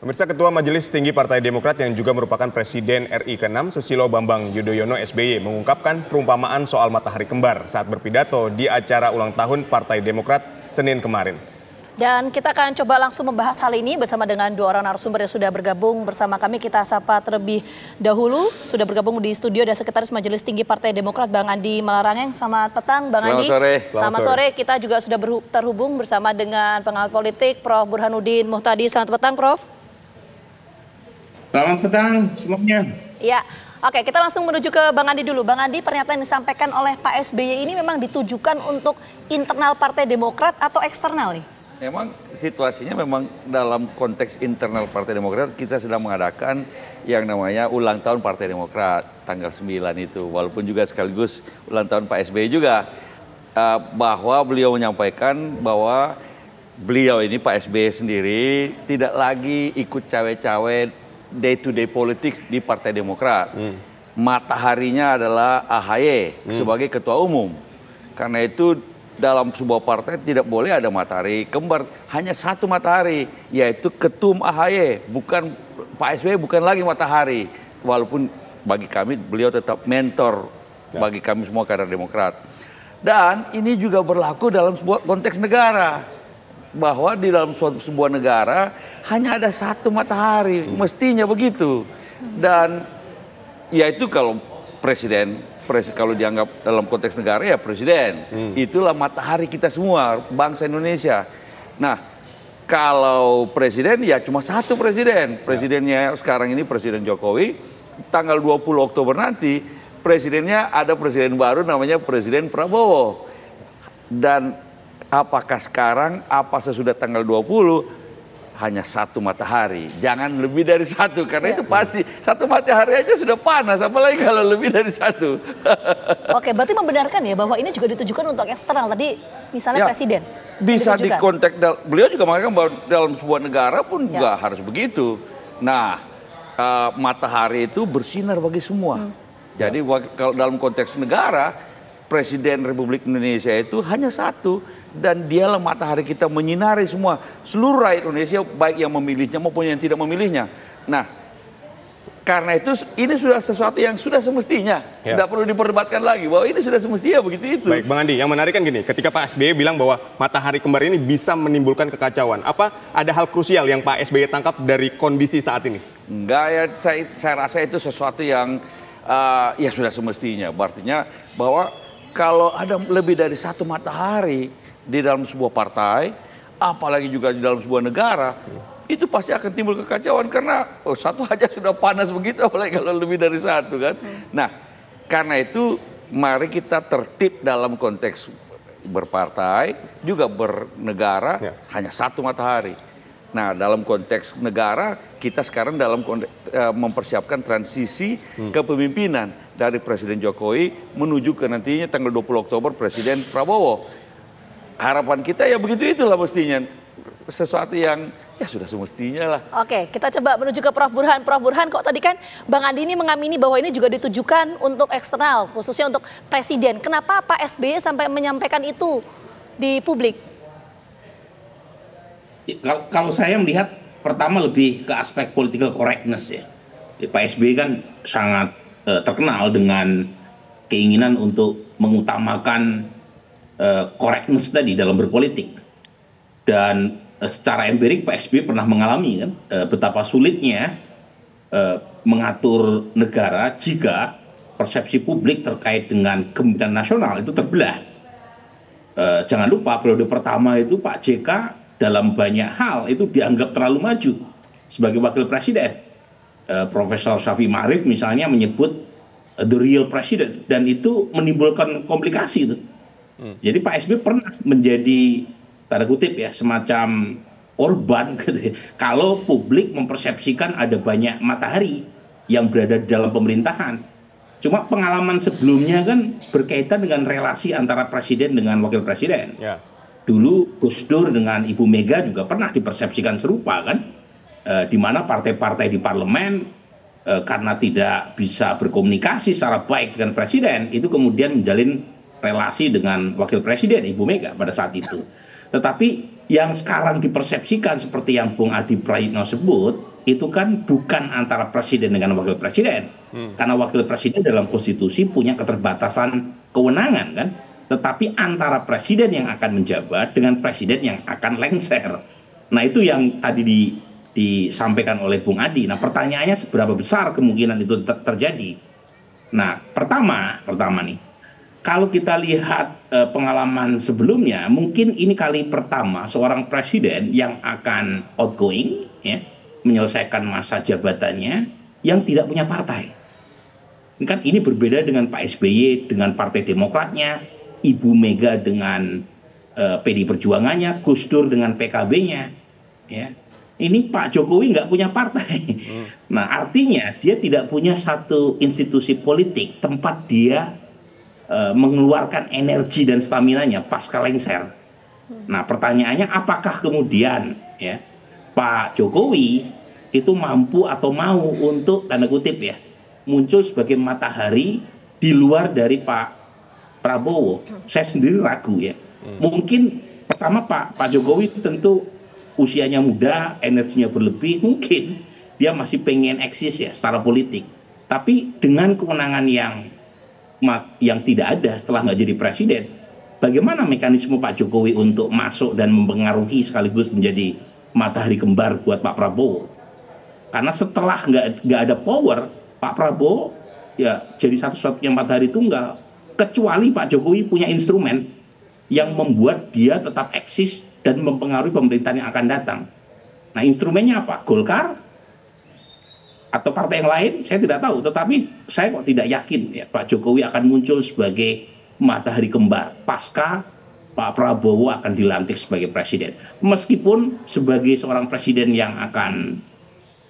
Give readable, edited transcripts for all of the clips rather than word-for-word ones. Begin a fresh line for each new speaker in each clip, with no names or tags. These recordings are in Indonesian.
Pemirsa, Ketua Majelis Tinggi Partai Demokrat yang juga merupakan Presiden RI ke-6 Susilo Bambang Yudhoyono SBY mengungkapkan perumpamaan soal matahari kembar saat berpidato di acara ulang tahun Partai Demokrat Senin kemarin.
Dan kita akan coba langsung membahas hal ini bersama dengan dua orang narasumber yang sudah bergabung bersama kami. Kita sapa terlebih dahulu, sudah bergabung di studio ada Sekretaris Majelis Tinggi Partai Demokrat Bang Andi Malarangeng. Selamat petang Bang Andi. Selamat sore. Kita juga sudah terhubung bersama dengan pengamat politik Prof. Burhanuddin Muhtadi. Selamat petang Prof.
Selamat petang semuanya.
Ya, oke, kita langsung menuju ke Bang Andi dulu. Bang Andi, pernyataan yang disampaikan oleh Pak SBY ini memang ditujukan untuk internal Partai Demokrat atau eksternal nih?
Memang situasinya memang dalam konteks internal Partai Demokrat kita sedang mengadakan yang namanya ulang tahun Partai Demokrat tanggal 9 itu. Walaupun juga sekaligus ulang tahun Pak SBY juga. Bahwa beliau menyampaikan bahwa beliau ini Pak SBY sendiri tidak lagi ikut cawe-cawe day to day politics di Partai Demokrat. Mataharinya adalah AHY sebagai ketua umum. Karena itu dalam sebuah partai tidak boleh ada matahari kembar, hanya satu matahari, yaitu Ketum AHY, bukan Pak SBY, bukan lagi matahari. Walaupun bagi kami beliau tetap mentor bagi kami semua kader Demokrat. Dan ini juga berlaku dalam sebuah konteks negara, bahwa di dalam sebuah negara hanya ada satu matahari, mestinya begitu. Dan yaitu kalau kalau dianggap dalam konteks negara ya presiden. Itulah matahari kita semua, bangsa Indonesia. Nah, kalau presiden ya cuma satu presiden. Presidennya sekarang ini Presiden Jokowi. Tanggal 20 Oktober nanti presidennya ada presiden baru namanya Presiden Prabowo. Dan apakah sekarang, apa sesudah tanggal 20 hanya satu matahari, jangan lebih dari satu, karena itu pasti satu matahari aja sudah panas, apalagi kalau lebih dari satu.
Oke, berarti membenarkan ya bahwa ini juga ditujukan untuk eksternal tadi, misalnya
ya,
presiden.
Bisa di konteks, beliau juga mengatakan bahwa dalam sebuah negara pun juga harus begitu. Nah, matahari itu bersinar bagi semua. Jadi kalau dalam konteks negara, Presiden Republik Indonesia itu hanya satu. Dan dialah matahari kita menyinari semua, seluruh rakyat Indonesia, baik yang memilihnya maupun yang tidak memilihnya. Nah, karena itu ini sudah sesuatu yang sudah semestinya. Tidak perlu diperdebatkan lagi bahwa ini sudah semestinya begitu itu.
Baik Bang Andi, yang menarik kan gini, ketika Pak SBY bilang bahwa matahari kembar ini bisa menimbulkan kekacauan. Apa ada hal krusial yang Pak SBY tangkap dari kondisi saat ini?
Enggak ya, saya rasa itu sesuatu yang ya sudah semestinya. Artinya bahwa kalau ada lebih dari satu matahari di dalam sebuah partai, apalagi juga di dalam sebuah negara, itu pasti akan timbul kekacauan karena satu aja sudah panas begitu, apalagi kalau lebih dari satu kan. Nah, karena itu mari kita tertib dalam konteks berpartai, juga bernegara, hanya satu matahari. Nah, dalam konteks negara, kita sekarang dalam konteks, mempersiapkan transisi kepemimpinan dari Presiden Jokowi menuju ke nantinya tanggal 20 Oktober Presiden Prabowo. Harapan kita ya begitu itulah mestinya. Sesuatu yang ya sudah semestinya lah.
Oke, kita coba menuju ke Prof. Burhan. Prof. Burhan, kok tadi kan Bang Andi ini mengamini bahwa ini juga ditujukan untuk eksternal, khususnya untuk presiden. Kenapa Pak SBY sampai menyampaikan itu di publik?
Kalau saya melihat pertama lebih ke aspek political correctness ya. Pak SBY kan sangat terkenal dengan keinginan untuk mengutamakan correctness tadi dalam berpolitik. Dan secara empirik Pak SBY pernah mengalami kan betapa sulitnya mengatur negara jika persepsi publik terkait dengan kepemimpinan nasional itu terbelah. Jangan lupa periode pertama itu Pak JK dalam banyak hal itu dianggap terlalu maju sebagai wakil presiden. Profesor Syafi'i Ma'arif misalnya menyebut the real president, dan itu menimbulkan komplikasi itu. Jadi Pak SBY pernah menjadi tanda kutip ya semacam korban gitu ya, kalau publik mempersepsikan ada banyak matahari yang berada di dalam pemerintahan. Cuma pengalaman sebelumnya kan berkaitan dengan relasi antara presiden dengan wakil presiden. Dulu Gus Dur dengan Ibu Mega juga pernah dipersepsikan serupa kan, di mana partai-partai di parlemen karena tidak bisa berkomunikasi secara baik dengan presiden, itu kemudian menjalin relasi dengan wakil presiden Ibu Mega pada saat itu. Tetapi yang sekarang dipersepsikan seperti yang Bung Adi Prayitno sebut, itu kan bukan antara presiden dengan wakil presiden. Karena wakil presiden dalam konstitusi punya keterbatasan kewenangan kan. Tetapi antara presiden yang akan menjabat dengan presiden yang akan lengser. Nah itu yang tadi disampaikan oleh Bung Adi. Nah pertanyaannya seberapa besar kemungkinan itu terjadi. Nah pertama nih, kalau kita lihat pengalaman sebelumnya, mungkin ini kali pertama seorang presiden yang akan outgoing, ya, menyelesaikan masa jabatannya yang tidak punya partai. Ini berbeda dengan Pak SBY dengan Partai Demokratnya, Ibu Mega dengan PD Perjuangannya, Gus Dur dengan PKB-nya. Ya. Ini Pak Jokowi nggak punya partai. Nah artinya dia tidak punya satu institusi politik tempat dia mengeluarkan energi dan staminanya pasca lengser. Nah pertanyaannya apakah kemudian ya Pak Jokowi itu mampu atau mau untuk tanda kutip ya muncul sebagai matahari di luar dari Pak Prabowo? Saya sendiri ragu ya. Mungkin pertama Pak Jokowi tentu usianya muda, energinya berlebih, mungkin dia masih pengen eksis ya secara politik. Tapi dengan kewenangan yang tidak ada setelah nggak jadi presiden, bagaimana mekanisme Pak Jokowi untuk masuk dan mempengaruhi sekaligus menjadi matahari kembar buat Pak Prabowo? Karena setelah nggak ada power, Pak Prabowo ya jadi satu-satunya matahari tunggal. Kecuali Pak Jokowi punya instrumen yang membuat dia tetap eksis dan mempengaruhi pemerintahan yang akan datang. Nah instrumennya apa? Golkar? Atau partai yang lain, saya tidak tahu. Tetapi saya kok tidak yakin ya Pak Jokowi akan muncul sebagai matahari kembar pasca Pak Prabowo akan dilantik sebagai presiden. Meskipun sebagai seorang presiden yang akan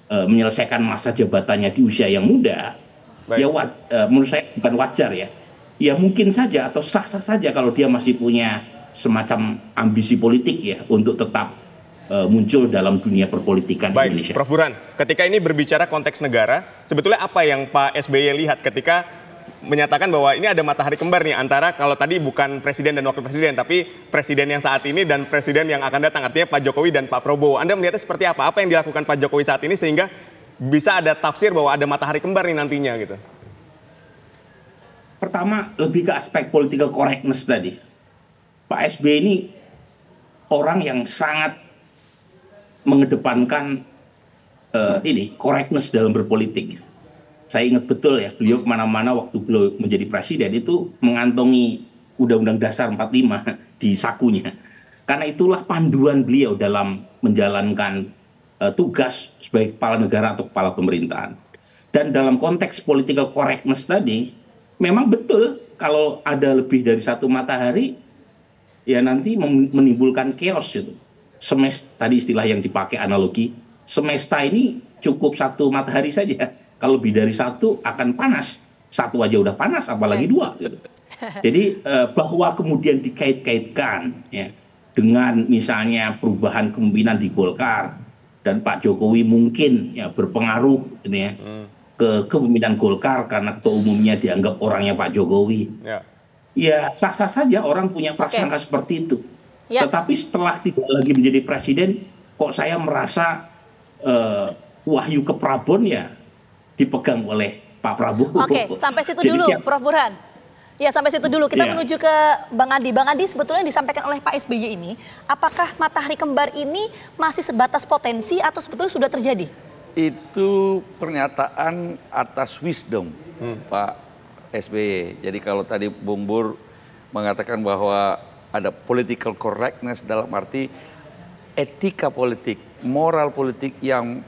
menyelesaikan masa jabatannya di usia yang muda, ya menurut saya bukan wajar ya. Ya mungkin saja atau sah-sah saja kalau dia masih punya semacam ambisi politik ya untuk tetap muncul dalam dunia perpolitikan Indonesia.
Prof. Burhan, ketika ini berbicara konteks negara, sebetulnya apa yang Pak SBY lihat ketika menyatakan bahwa ini ada matahari kembar nih antara kalau tadi bukan presiden dan wakil presiden, tapi presiden yang saat ini dan presiden yang akan datang, artinya Pak Jokowi dan Pak Prabowo. Anda melihatnya seperti apa? Apa yang dilakukan Pak Jokowi saat ini sehingga bisa ada tafsir bahwa ada matahari kembar nih nantinya gitu?
Pertama, lebih ke aspek political correctness tadi. Pak SBY ini orang yang sangat mengedepankan correctness dalam berpolitik. Saya ingat betul ya, beliau kemana-mana waktu beliau menjadi presiden itu mengantongi Undang-Undang Dasar 45 di sakunya. Karena itulah panduan beliau dalam menjalankan tugas sebagai kepala negara atau kepala pemerintahan. Dan dalam konteks political correctness tadi, memang betul kalau ada lebih dari satu matahari, ya nanti menimbulkan chaos itu. Tadi istilah yang dipakai analogi, semesta ini cukup satu matahari saja. Kalau lebih dari satu akan panas. Satu aja udah panas, apalagi dua. Gitu. Jadi bahwa kemudian dikait-kaitkan ya, dengan misalnya perubahan kepemimpinan di Golkar dan Pak Jokowi mungkin ya berpengaruh gitu ya, ke kepemimpinan Golkar karena ketua umumnya dianggap orangnya Pak Jokowi. Ya sah-sah saja orang punya prasangka seperti itu. Tetapi setelah tidak lagi menjadi presiden, kok saya merasa wahyu ke Prabon ya dipegang oleh Pak Prabowo.
Oke, sampai situ dulu, Prof. Burhan. Ya, sampai situ dulu. Kita menuju ke Bang Adi. Bang Adi, sebetulnya yang disampaikan oleh Pak SBY ini, apakah matahari kembar ini masih sebatas potensi atau sebetulnya sudah terjadi?
Itu pernyataan atas wisdom Pak SBY. Jadi kalau tadi Bung Bur mengatakan bahwa ada political correctness dalam arti etika politik, moral politik yang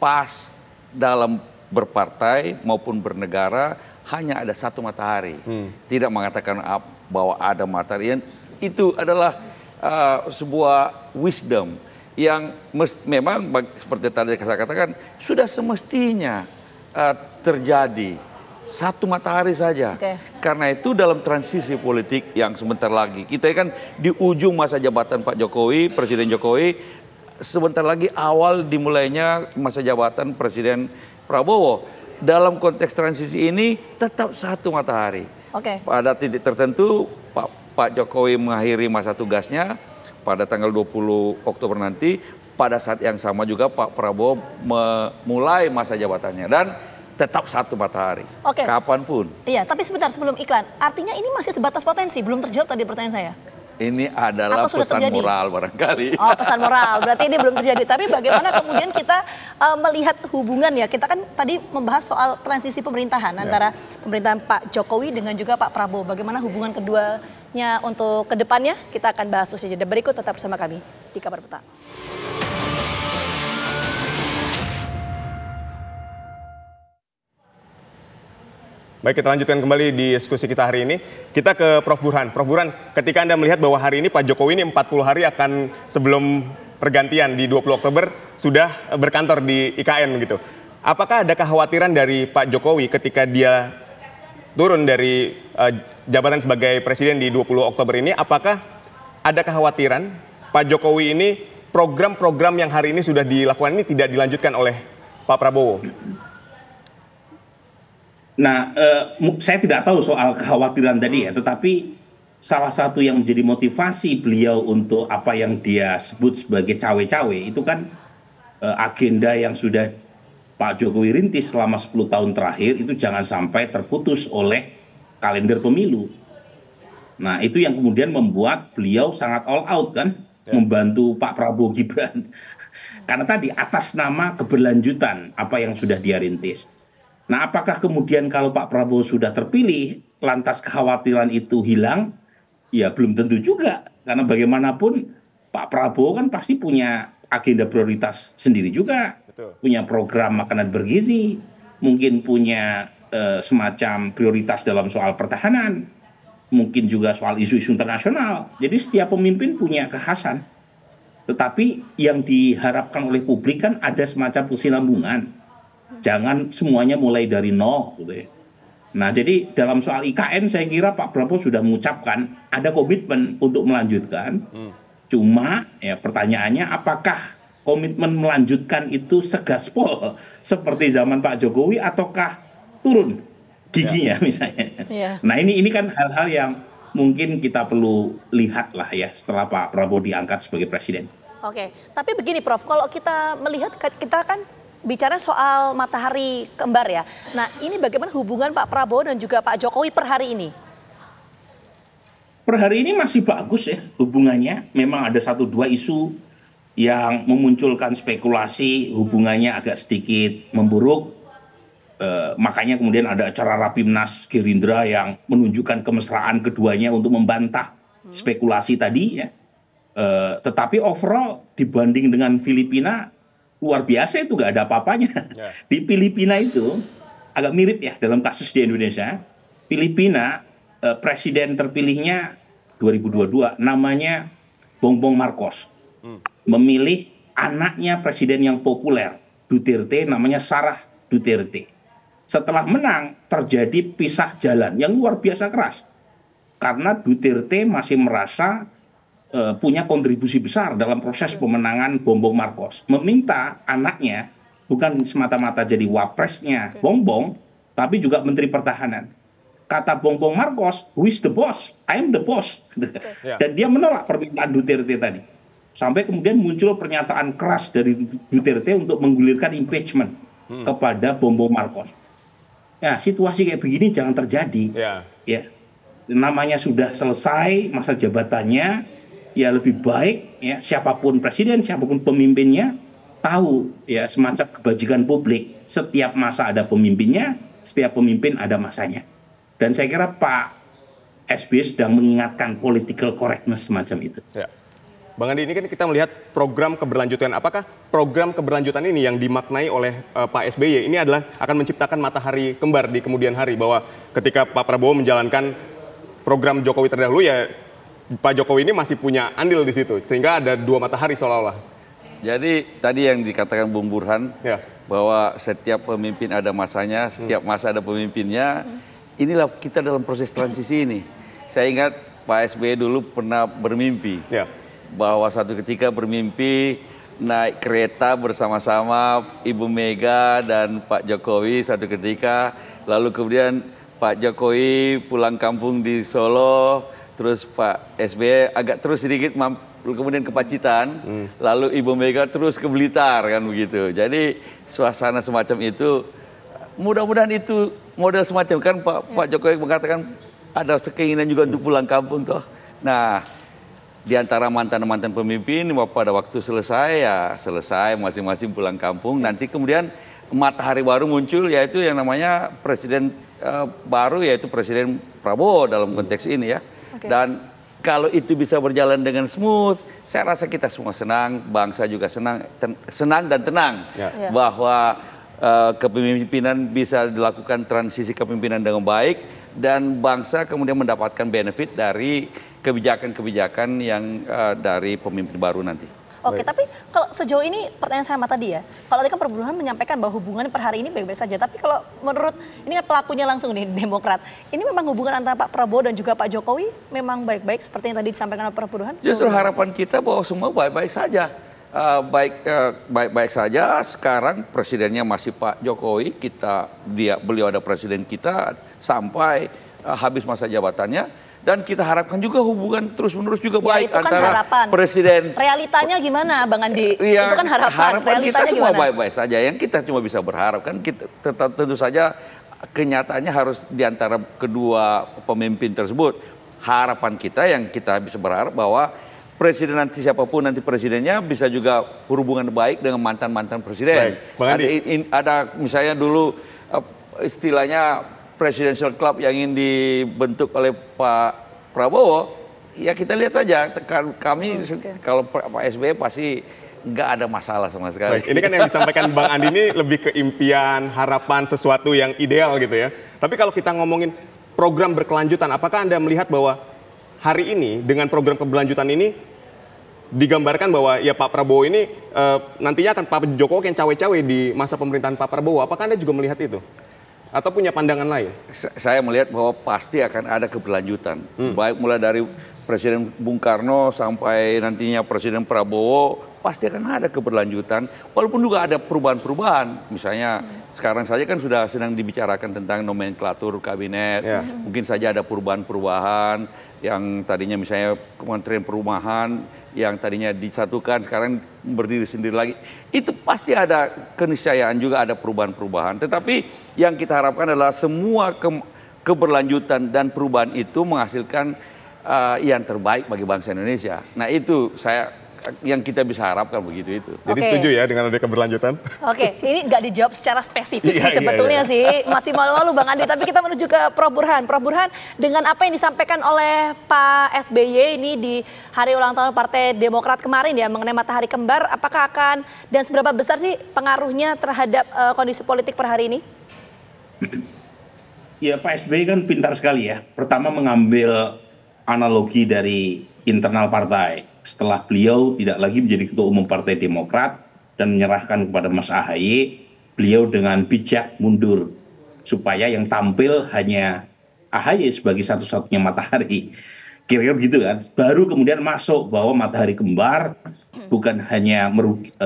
pas dalam berpartai maupun bernegara, hanya ada satu matahari. Tidak mengatakan bahwa ada matahari. Itu adalah sebuah wisdom yang memang seperti tadi saya katakan sudah semestinya terjadi satu matahari saja. Karena itu dalam transisi politik yang sebentar lagi, kita kan di ujung masa jabatan Pak Jokowi, Presiden Jokowi, sebentar lagi awal dimulainya masa jabatan Presiden Prabowo. Dalam konteks transisi ini tetap satu matahari. Pada titik tertentu Pak Jokowi mengakhiri masa tugasnya pada tanggal 20 Oktober nanti, pada saat yang sama juga Pak Prabowo memulai masa jabatannya dan tetap satu matahari,
Oke.
kapanpun.
Iya, tapi sebentar sebelum iklan, artinya ini masih sebatas potensi, belum terjawab tadi pertanyaan saya.
Ini adalah
Atau sudah
pesan
terjadi?
moral barangkali.
Oh, pesan moral, berarti ini belum terjadi. Tapi bagaimana kemudian kita melihat hubungan ya, kita kan tadi membahas soal transisi pemerintahan antara pemerintahan Pak Jokowi dengan juga Pak Prabowo. Bagaimana hubungan keduanya untuk kedepannya, kita akan bahas usai jeda berikut, tetap bersama kami di Kabar Petang.
Baik, kita lanjutkan kembali di diskusi kita hari ini. Kita ke Prof. Burhan. Prof. Burhan, ketika Anda melihat bahwa hari ini Pak Jokowi ini 40 hari akan sebelum pergantian di 20 Oktober sudah berkantor di IKN gitu. Apakah ada kekhawatiran dari Pak Jokowi ketika dia turun dari jabatan sebagai presiden di 20 Oktober ini? Apakah ada kekhawatiran Pak Jokowi ini program-program yang hari ini sudah dilakukan ini tidak dilanjutkan oleh Pak Prabowo?
Nah, saya tidak tahu soal kekhawatiran tadi ya, tetapi salah satu yang menjadi motivasi beliau untuk apa yang dia sebut sebagai cawe-cawe itu kan agenda yang sudah Pak Jokowi rintis selama 10 tahun terakhir itu jangan sampai terputus oleh kalender pemilu. Nah, itu yang kemudian membuat beliau sangat all out kan, membantu Pak Prabowo Gibran. Karena tadi atas nama keberlanjutan apa yang sudah dia rintis. Nah, apakah kemudian kalau Pak Prabowo sudah terpilih, lantas kekhawatiran itu hilang? Ya belum tentu juga, karena bagaimanapun Pak Prabowo kan pasti punya agenda prioritas sendiri juga.
Betul.
Punya program makanan bergizi, mungkin punya semacam prioritas dalam soal pertahanan, mungkin juga soal isu-isu internasional. Jadi setiap pemimpin punya kekhasan. Tetapi yang diharapkan oleh publik kan ada semacam kesinambungan. Jangan semuanya mulai dari nol gitu ya. Nah, jadi dalam soal IKN saya kira Pak Prabowo sudah mengucapkan ada komitmen untuk melanjutkan. Cuma ya pertanyaannya apakah komitmen melanjutkan itu segaspol seperti zaman Pak Jokowi ataukah turun giginya misalnya. Nah, ini kan hal-hal yang mungkin kita perlu lihat lah ya setelah Pak Prabowo diangkat sebagai presiden.
Oke, tapi begini Prof, kalau kita melihat kita kan bicara soal matahari kembar ya. Nah, ini bagaimana hubungan Pak Prabowo dan juga Pak Jokowi per hari ini?
Per hari ini masih bagus ya hubungannya. Memang ada 1-2 isu yang memunculkan spekulasi hubungannya agak sedikit memburuk. Makanya kemudian ada acara Rapimnas Gerindra yang menunjukkan kemesraan keduanya untuk membantah spekulasi tadi ya. Tetapi overall dibanding dengan Filipina luar biasa itu nggak ada apa-apanya. Di Filipina itu agak mirip ya dalam kasus di Indonesia. Filipina presiden terpilihnya 2022 namanya Bongbong Marcos. Memilih anaknya presiden yang populer Duterte namanya Sarah Duterte. Setelah menang terjadi pisah jalan yang luar biasa keras. Karena Duterte masih merasa punya kontribusi besar dalam proses pemenangan Bongbong Marcos. Meminta anaknya bukan semata-mata jadi wapresnya Bongbong, tapi juga menteri pertahanan. Kata Bongbong Marcos, who is the boss? I am the boss. Dan dia menolak permintaan Duterte tadi. Sampai kemudian muncul pernyataan keras dari Duterte untuk menggulirkan impeachment kepada Bongbong Marcos. Ya, situasi kayak begini jangan terjadi. Ya, namanya sudah selesai masa jabatannya. Ya lebih baik ya siapapun presiden, siapapun pemimpinnya tahu ya semacam kebajikan publik. Setiap masa ada pemimpinnya, setiap pemimpin ada masanya. Dan saya kira Pak SBY sedang mengingatkan political correctness semacam itu.
Ya. Bang Andi, ini kan kita melihat program keberlanjutan. Apakah program keberlanjutan ini yang dimaknai oleh Pak SBY ini adalah akan menciptakan matahari kembar di kemudian hari, bahwa ketika Pak Prabowo menjalankan program Jokowi terdahulu ya Pak Jokowi ini masih punya andil di situ, sehingga ada 2 matahari seolah-olah.
Jadi tadi yang dikatakan Bung Burhan, bahwa setiap pemimpin ada masanya, setiap masa ada pemimpinnya. Inilah kita dalam proses transisi ini. Saya ingat Pak SBY dulu pernah bermimpi, bahwa satu ketika bermimpi naik kereta bersama-sama Ibu Mega dan Pak Jokowi satu ketika, lalu kemudian Pak Jokowi pulang kampung di Solo. Terus Pak SBY agak terus sedikit kemudian ke Pacitan, lalu Ibu Mega terus ke Blitar kan begitu. Jadi suasana semacam itu, mudah-mudahan itu model semacam kan Pak Jokowi mengatakan ada keinginan juga untuk pulang kampung toh. Nah, di antara mantan-mantan pemimpin pada waktu selesai ya selesai masing-masing pulang kampung. Nanti kemudian matahari baru muncul yaitu yang namanya presiden baru yaitu Presiden Prabowo dalam konteks ini ya. Dan kalau itu bisa berjalan dengan smooth, saya rasa kita semua senang, bangsa juga senang dan tenang bahwa kepemimpinan bisa dilakukan transisi kepemimpinan dengan baik dan bangsa kemudian mendapatkan benefit dari kebijakan-kebijakan yang dari pemimpin baru nanti.
Oke, tapi kalau sejauh ini pertanyaan saya sama tadi ya, kalau tadi kan Perburuhan menyampaikan bahwa hubungan per hari ini baik-baik saja, tapi kalau menurut ini kan pelakunya langsung nih Demokrat, ini memang hubungan antara Pak Prabowo dan juga Pak Jokowi memang baik-baik seperti yang tadi disampaikan oleh Perburuhan?
Justru harapan kita bahwa semua baik-baik saja. Baik-baik saja. Sekarang presidennya masih Pak Jokowi, beliau ada presiden kita sampai habis masa jabatannya. Dan kita harapkan juga hubungan terus-menerus juga baik
itu kan
antara
harapan.
presiden.
Realitanya gimana, Bang Andi?
Ya,
itu kan harapan
kita semua baik-baik saja. Yang kita cuma bisa berharap kan kita tentu saja kenyataannya harus di antara kedua pemimpin tersebut. Harapan kita yang kita bisa berharap bahwa presiden nanti siapapun nanti presidennya bisa juga hubungan baik dengan mantan-mantan presiden.
Baik, Bang Andi.
Ada misalnya dulu istilahnya Presidential Club yang ingin dibentuk oleh Pak Prabowo, ya kita lihat saja. Kami kalau Pak SBY pasti nggak ada masalah sama sekali.
Baik, ini kan yang disampaikan Bang Andi ini lebih ke impian, harapan, sesuatu yang ideal gitu ya. Tapi kalau kita ngomongin program berkelanjutan, apakah Anda melihat bahwa hari ini dengan program keberlanjutan ini digambarkan bahwa ya Pak Prabowo ini nantinya akan Pak Jokowi yang cawe-cawe di masa pemerintahan Pak Prabowo. Apakah Anda juga melihat itu? Atau punya pandangan lain?
Saya melihat bahwa pasti akan ada keberlanjutan. Baik mulai dari Presiden Bung Karno sampai nantinya Presiden Prabowo, pasti akan ada keberlanjutan. Walaupun juga ada perubahan-perubahan. Misalnya sekarang saja kan sudah sedang dibicarakan tentang nomenklatur kabinet. Mungkin saja ada perubahan-perubahan yang tadinya misalnya Kementerian Perumahan yang tadinya disatukan sekarang berdiri sendiri lagi. Itu pasti ada keniscayaan juga ada perubahan-perubahan. Tetapi yang kita harapkan adalah semua keberlanjutan dan perubahan itu menghasilkan yang terbaik bagi bangsa Indonesia. Nah itu yang kita bisa harapkan begitu itu.
Jadi setuju ya dengan ada keberlanjutan?
Oke, ini nggak dijawab secara spesifik sih sebetulnya sih. Masih malu-malu Bang Andi, tapi kita menuju ke Prof. Burhan. Prof. Burhan, dengan apa yang disampaikan oleh Pak SBY ini di hari ulang tahun Partai Demokrat kemarin ya mengenai matahari kembar, apakah akan dan seberapa besar sih pengaruhnya terhadap kondisi politik per hari ini?
Ya Pak SBY kan pintar sekali ya. Pertama mengambil analogi dari internal partai. Setelah beliau tidak lagi menjadi ketua umum Partai Demokrat dan menyerahkan kepada Mas AHY, beliau dengan bijak mundur supaya yang tampil hanya AHY sebagai satu-satunya matahari. Kira-kira begitu kan. Baru kemudian masuk bahwa matahari kembar bukan hanya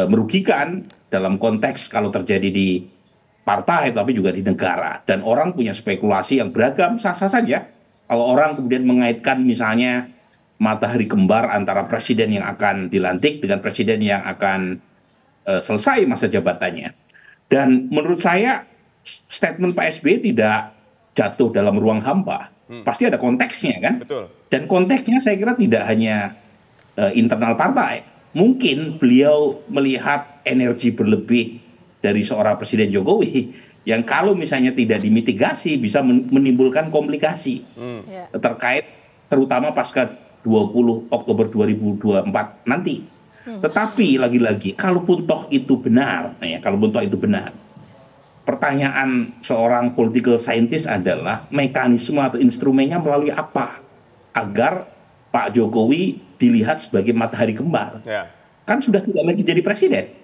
merugikan dalam konteks kalau terjadi di partai tapi juga di negara. Dan orang punya spekulasi yang beragam, sah-sah saja. Kalau orang kemudian mengaitkan misalnya matahari kembar antara presiden yang akan dilantik dengan presiden yang akan selesai masa jabatannya. Dan menurut saya statement Pak SBY tidak jatuh dalam ruang hampa. Pasti ada konteksnya kan.
Betul.
Dan konteksnya saya kira tidak hanya internal partai. Mungkin beliau melihat energi berlebih dari seorang Presiden Jokowi yang kalau misalnya tidak dimitigasi bisa menimbulkan komplikasi terkait terutama pasca 20 Oktober 2024 nanti. Tetapi lagi-lagi kalaupun toh itu benar, pertanyaan seorang political scientist adalah mekanisme atau instrumennya melalui apa agar Pak Jokowi dilihat sebagai matahari kembar. Kan sudah tidak lagi jadi presiden.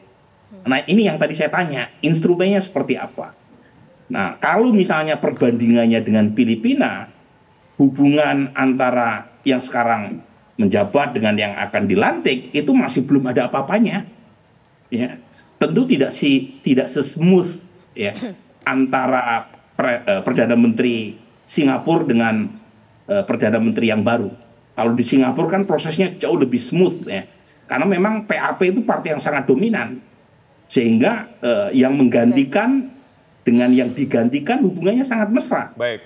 Nah ini yang tadi saya tanya, instrumennya seperti apa? Nah kalau misalnya perbandingannya dengan Filipina, hubungan antara yang sekarang menjabat dengan yang akan dilantik itu masih belum ada apa-apanya, ya. Tentu tidak sesmooth ya antara perdana menteri Singapura dengan perdana menteri yang baru. Kalau di Singapura kan prosesnya jauh lebih smooth ya. Karena memang PAP itu partai yang sangat dominan. Sehingga yang menggantikan dengan yang digantikan hubungannya sangat mesra.
Baik.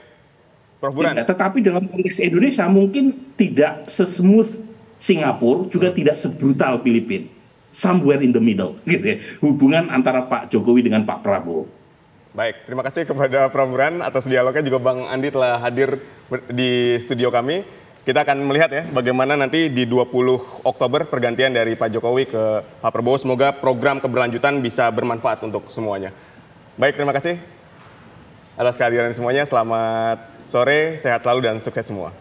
Prof. Burhan.
Tetapi dalam konteks Indonesia mungkin tidak sesmooth Singapura, juga tidak sebrutal Filipina. Somewhere in the middle gitu ya. Hubungan antara Pak Jokowi dengan Pak Prabowo.
Baik, terima kasih kepada Prof. Burhan atas dialognya, juga Bang Andi telah hadir di studio kami. Kita akan melihat ya bagaimana nanti di 20 Oktober pergantian dari Pak Jokowi ke Pak Prabowo. Semoga program keberlanjutan bisa bermanfaat untuk semuanya. Baik, terima kasih atas kehadiran semuanya. Selamat sore, sehat selalu dan sukses semua.